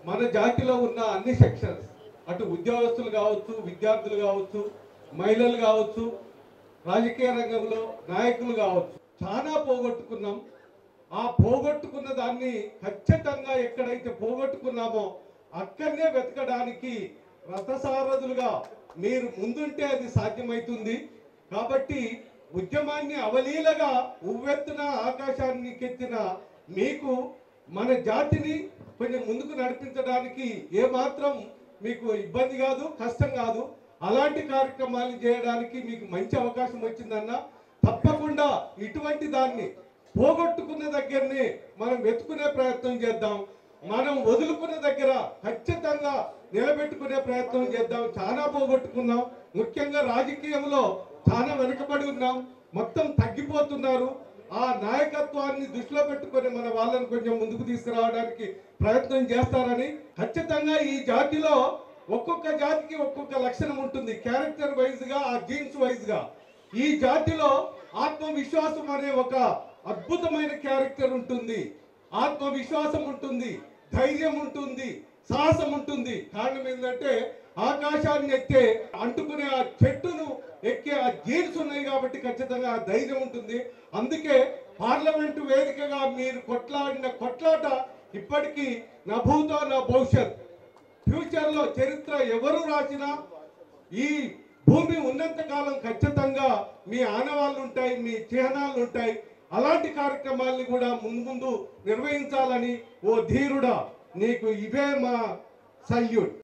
మన జాతిలో ఉన్న అన్ని సెక్షన్స్, అటు ఉద్యోగస్తులు కావచ్చు, విద్యార్థులు కావచ్చు, మహిళలు కావచ్చు, రాజకీయ రంగంలో నాయకులు కావచ్చు, చాలా పోగొట్టుకున్నాం. ఆ పోగొట్టుకున్న దాన్ని ఖచ్చితంగా ఎక్కడైతే పోగొట్టుకున్నామో అక్కడనే వెతకడానికి రథసారథులుగా మీరు ముందుంటే అది సాధ్యమవుతుంది. కాబట్టి ఉద్యమాన్ని అవలీలగా ఉవ్వెత్తున ఆకాశానికెత్తిన మీకు మన జాతిని కొంచెం ముందుకు నడిపించడానికి ఏమాత్రం మీకు ఇబ్బంది కాదు, కష్టం కాదు. అలాంటి కార్యక్రమాలు చేయడానికి మీకు మంచి అవకాశం వచ్చిందన్న తప్పకుండా ఇటువంటి దాన్ని పోగొట్టుకున్న దగ్గరనే మనం వెతుకునే ప్రయత్నం చేద్దాం. మనం వదులుకున్న దగ్గర ఖచ్చితంగా నిలబెట్టుకునే ప్రయత్నం చేద్దాం. చాలా పోగొట్టుకున్నాం. ముఖ్యంగా రాజకీయంలో చాలా వెనుకబడి ఉన్నాం. మొత్తం తగ్గిపోతున్నారు. ఆ నాయకత్వాన్ని దృష్టిలో పెట్టుకొని మన వాళ్ళని కొంచెం ముందుకు తీసుకురావడానికి ప్రయత్నం చేస్తారని ఖచ్చితంగా ఈ జాతిలో ఒక్కొక్క జాతికి ఒక్కొక్క లక్షణం ఉంటుంది. క్యారెక్టర్ వైజ్ గా, ఆ జీన్స్ వైజ్ గా ఈ జాతిలో ఆత్మవిశ్వాసం అనే ఒక అద్భుతమైన క్యారెక్టర్ ఉంటుంది. ఆత్మవిశ్వాసం ఉంటుంది, ధైర్యం ఉంటుంది, సాహసం ఉంటుంది. కారణం ఏంటంటే ఆకాశాన్ని ఎక్కే అంటుకునే ఆ చెట్టును ఎక్కే ఆ జీన్స్ ఉన్నాయి కాబట్టి ఖచ్చితంగా ఆ ధైర్యం ఉంటుంది. అందుకే పార్లమెంటు వేదికగా మీరు కొట్లాడిన కొట్లాట ఇప్పటికీ నా భూతో నా భవిష్యత్, ఫ్యూచర్ లో చరిత్ర ఎవరు రాసినా ఈ భూమి ఉన్నంత కాలం ఖచ్చితంగా మీ ఆనవాళ్ళు ఉంటాయి, మీ చిహ్నాలు ఉంటాయి. అలాంటి కార్యక్రమాలను కూడా ముందు నిర్వహించాలని ఓ ధీరుడా నీకు ఇవే మా సల్యూట్.